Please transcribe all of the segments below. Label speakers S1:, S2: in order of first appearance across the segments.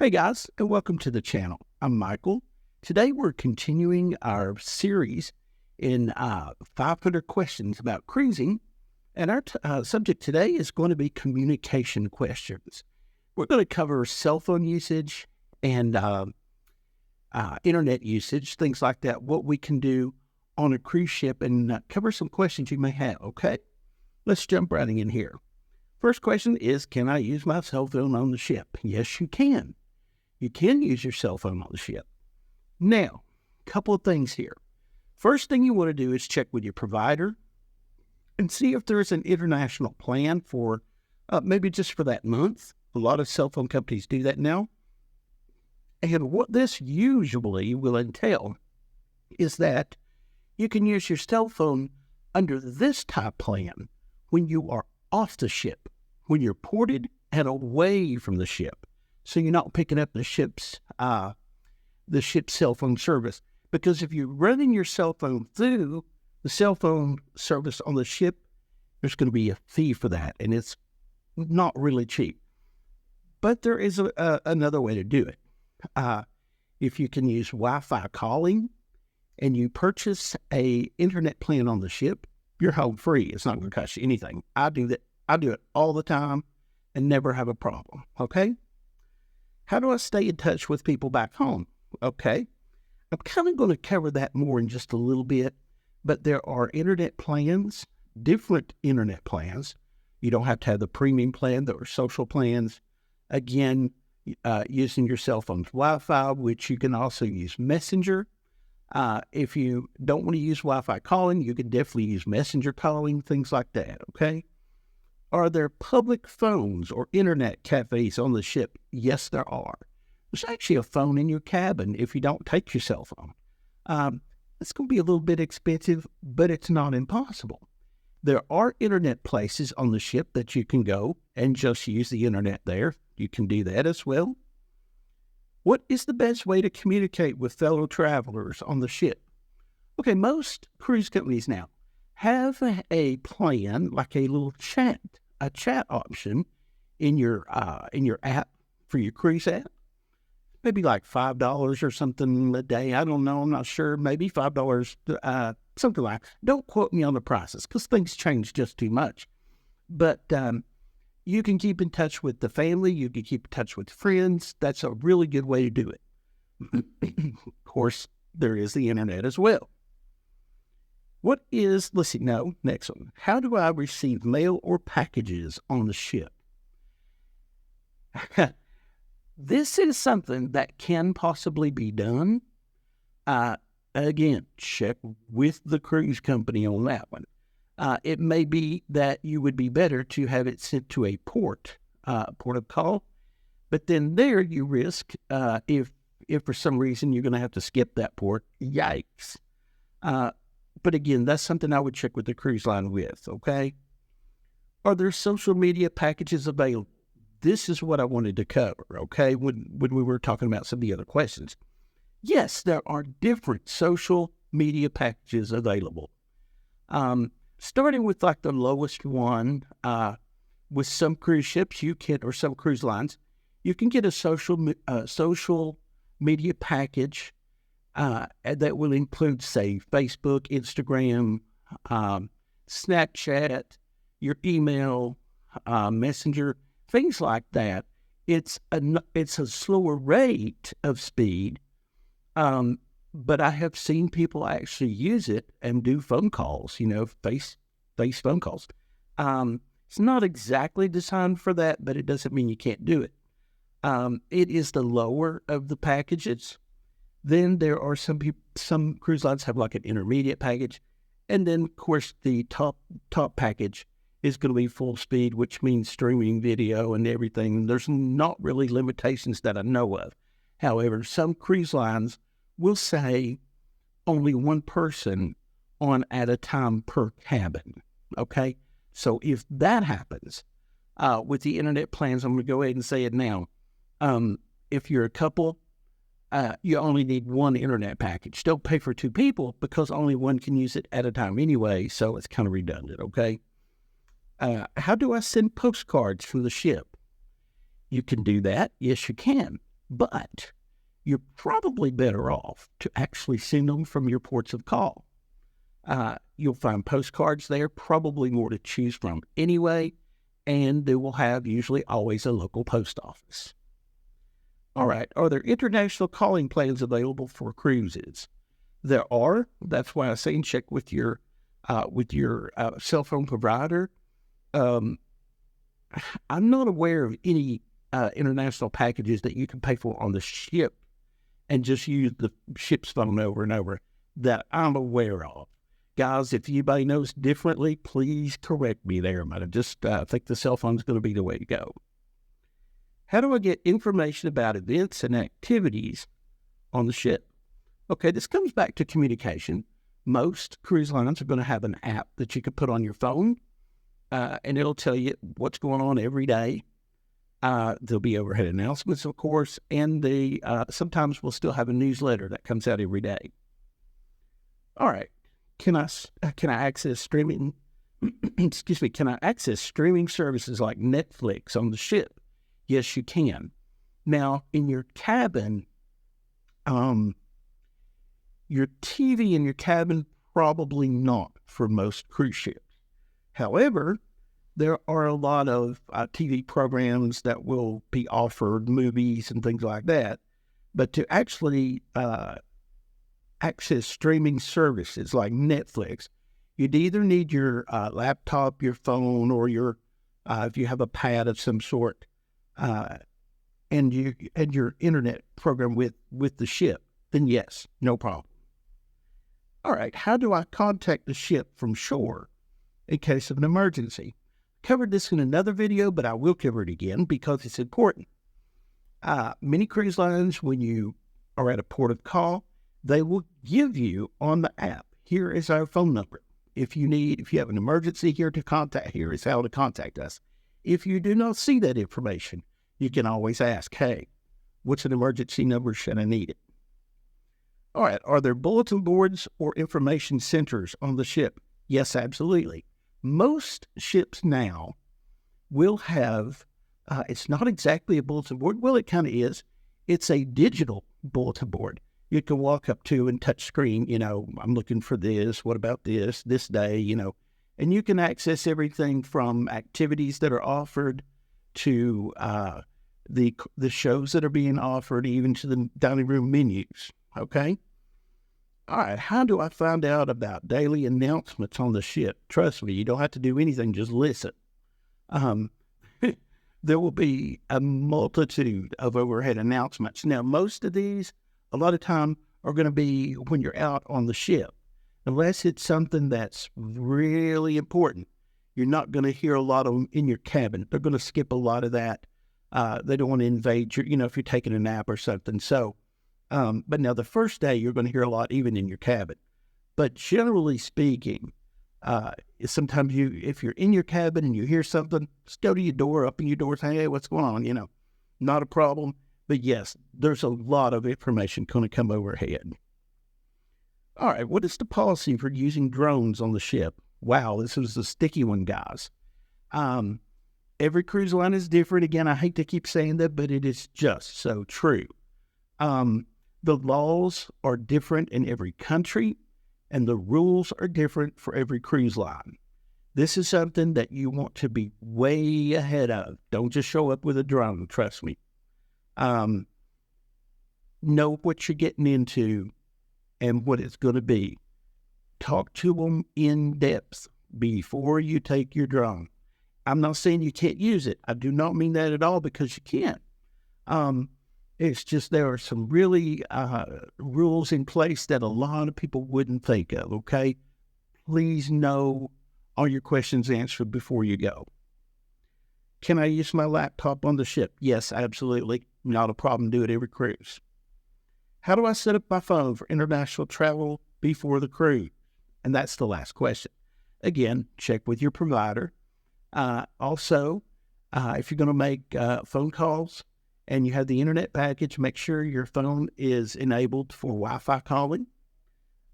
S1: Hey guys, and welcome to the channel. I'm Michael. Today we're continuing our series in 500 questions about cruising, and our subject today is going to be communication questions. We're going to cover cell phone usage and internet usage, things like that, what we can do on a cruise ship, and cover some questions you may have, okay? Let's jump right in here. First question is, can I use my cell phone on the ship? Yes, you can. You can use your cell phone on the ship. Now, a couple of things here. First thing you want to do is check with your provider and see if there's an international plan for maybe just for that month. A lot of cell phone companies do that now. And what this usually will entail is that you can use your cell phone under this type plan when you are off the ship, when you're ported and away from the ship. So you're not picking up the ship's cell phone service. Because if you're running your cell phone through the cell phone service on the ship, there's going to be a fee for that, and it's not really cheap. But there is another way to do it. If you can use Wi-Fi calling and you purchase a internet plan on the ship, you're home free. It's not going to cost you anything. I do that. I do it all the time and never have a problem. Okay? How do I stay in touch with people back home? Okay, I'm kind of going to cover that more in just a little bit, but there are internet plans, different internet plans. You don't have to have the premium plan. There are social plans. Again, using your cell phone's Wi-Fi, which you can also use Messenger. If you don't want to use Wi-Fi calling, you can definitely use Messenger calling, things like that, okay? Are there public phones or internet cafes on the ship? Yes, there are. There's actually a phone in your cabin if you don't take your cell phone. It's going to be a little bit expensive, but it's not impossible. There are internet places on the ship that you can go and just use the internet there. You can do that as well. What is the best way to communicate with fellow travelers on the ship? Okay, most cruise companies now have a plan, like a little chat option in your app for your cruise app. Maybe like $5 or something a day. I don't know. I'm not sure. Maybe $5, something like that. Don't quote me on the prices because things change just too much. But you can keep in touch with the family. You can keep in touch with friends. That's a really good way to do it. Of course, there is the internet as well. Next one. How do I receive mail or packages on the ship? This is something that can possibly be done. Again, check with the cruise company on that one. It may be that you would be better to have it sent to a port of call, but then there you risk, if for some reason you're going to have to skip that port, yikes. But again, that's something I would check with the cruise line with, okay? Are there social media packages available? This is what I wanted to cover, okay, when we were talking about some of the other questions. Yes, there are different social media packages available. Starting with like the lowest one, with some cruise ships, or some cruise lines, you can get a social media package that will include, say, Facebook, Instagram, Snapchat, your email, Messenger, things like that. It's a slower rate of speed, but I have seen people actually use it and do phone calls, face phone calls. It's not exactly designed for that, but it doesn't mean you can't do it. It is the lower of the packages. Then there are some cruise lines have like an intermediate package. And then, of course, the top package is going to be full speed, which means streaming video and everything. There's not really limitations that I know of. However, some cruise lines will say only one person on at a time per cabin, okay? So if that happens, with the internet plans, I'm going to go ahead and say it now. If you're a couple, you only need one internet package. Don't pay for two people because only one can use it at a time anyway, so it's kind of redundant, okay? How do I send postcards from the ship? You can do that. Yes, you can. but you're probably better off to actually send them from your ports of call. You'll find postcards there, probably more to choose from anyway, and they will have usually always a local post office. All right, are there international calling plans available for cruises? There are. That's why I say check with your cell phone provider. I'm not aware of any international packages that you can pay for on the ship and just use the ship's phone over and over that I'm aware of. Guys, if anybody knows differently, please correct me there, but I just think the cell phone is going to be the way to go. How do I get information about events and activities on the ship? Okay, this comes back to communication. Most cruise lines are going to have an app that you can put on your phone, and it'll tell you what's going on every day. There'll be overhead announcements, of course, and sometimes we'll still have a newsletter that comes out every day. All right, can I access streaming? Excuse me. Can I access streaming services like Netflix on the ship? Yes, you can. Now, in your cabin, your TV in your cabin, probably not for most cruise ships. However, there are a lot of TV programs that will be offered, movies and things like that. But to actually access streaming services like Netflix, you'd either need your laptop, your phone, or your if you have a pad of some sort, and your internet program with the ship. Then yes, no problem. All right, how do I contact the ship from shore in case of an emergency? Covered this in another video, but I will cover it again because it's important. Many cruise lines, when you are at a port of call, they will give you on the app, here is our phone number. If you have an emergency here is how to contact us. If you do not see that information, you can always ask, hey, what's an emergency number? Should I need it? All right, are there bulletin boards or information centers on the ship? Yes, absolutely. Most ships now will have, it's not exactly a bulletin board. Well, it kind of is. It's a digital bulletin board. You can walk up to and touch screen, I'm looking for this, what about this day, and you can access everything from activities that are offered to the shows that are being offered, even to the dining room menus, okay? All right, how do I find out about daily announcements on the ship? Trust me, you don't have to do anything, just listen. There will be a multitude of overhead announcements. Now, most of these, a lot of time, are going to be when you're out on the ship. Unless it's something that's really important, you're not going to hear a lot of them in your cabin. They're going to skip a lot of that. They don't want to invade your, if you're taking a nap or something. So, but now the first day, you're going to hear a lot even in your cabin. But generally speaking, sometimes if you're in your cabin and you hear something, just go to your door, open your door, say, hey, what's going on? Not a problem. But yes, there's a lot of information going to come overhead. All right, what is the policy for using drones on the ship? Wow, this was a sticky one, guys. Every cruise line is different. Again, I hate to keep saying that, but it is just so true. The laws are different in every country, and the rules are different for every cruise line. This is something that you want to be way ahead of. Don't just show up with a drone, trust me. Know what you're getting into and what it's going to be. Talk to them in depth before you take your drone. I'm not saying you can't use it. I do not mean that at all, because you can't. It's just there are some really rules in place that a lot of people wouldn't think of, okay? Please know all your questions answered before you go. Can I use my laptop on the ship? Yes, absolutely. Not a problem. Do it every cruise. How do I set up my phone for international travel before the cruise? And that's the last question. Again, check with your provider. Also, if you're going to make phone calls and you have the internet package, make sure your phone is enabled for Wi-Fi calling.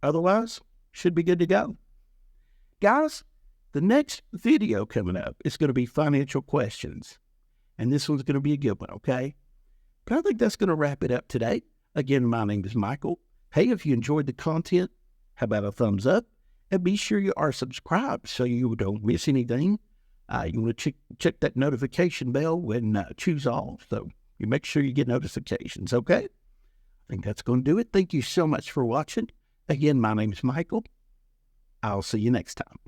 S1: Otherwise, should be good to go. Guys, the next video coming up is going to be financial questions. And this one's going to be a good one, okay? But I think that's going to wrap it up today. Again, my name is Michael. Hey, if you enjoyed the content, how about a thumbs up? And be sure you are subscribed so you don't miss anything. You want to check that notification bell when choose all, so you make sure you get notifications, okay? I think that's going to do it. Thank you so much for watching. Again, my name is Michael. I'll see you next time.